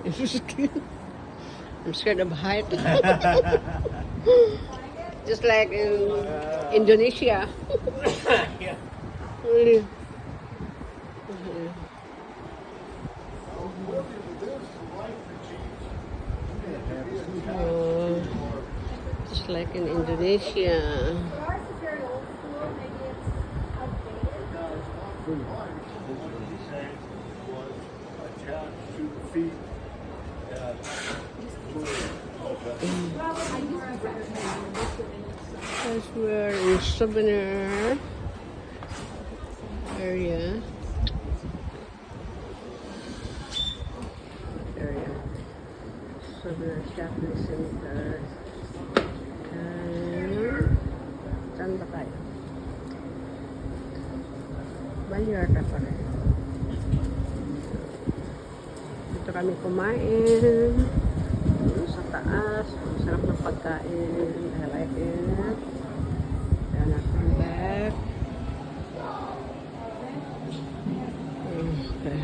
I'm scared of height. Just like in Indonesia. Yeah. Really. Oh, just like in Indonesia. Ours is very old school. Maybe it's outdated. Attached to the feet. As we're in souvenir area. Souvenir shopping center. Saan ba tayo? Vallarta pa rin. Dito kami kumain. Doon sa taas. Ang sarap ng pagkain. I like it. Then I come back. Okay.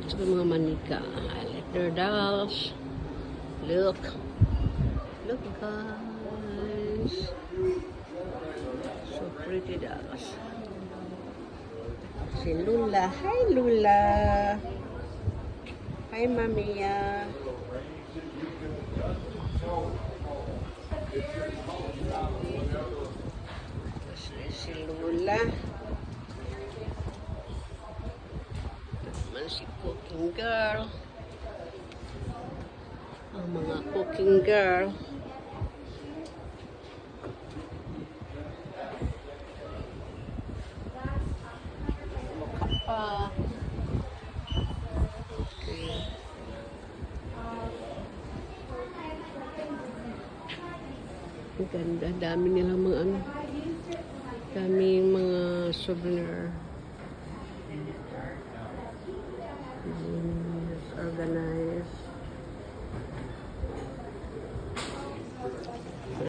Ito yung mga manika. I like their dolls. Look. Look guys. So pretty dolls. Si Lula. Hi Lula. Hi Mamiya. Si Lula. Naman si Cooking Girl. Ang mga Cooking Girl. Mukha pa. Okay. Ang ganda. Dami nilang mga ano. Daming mga souvenir.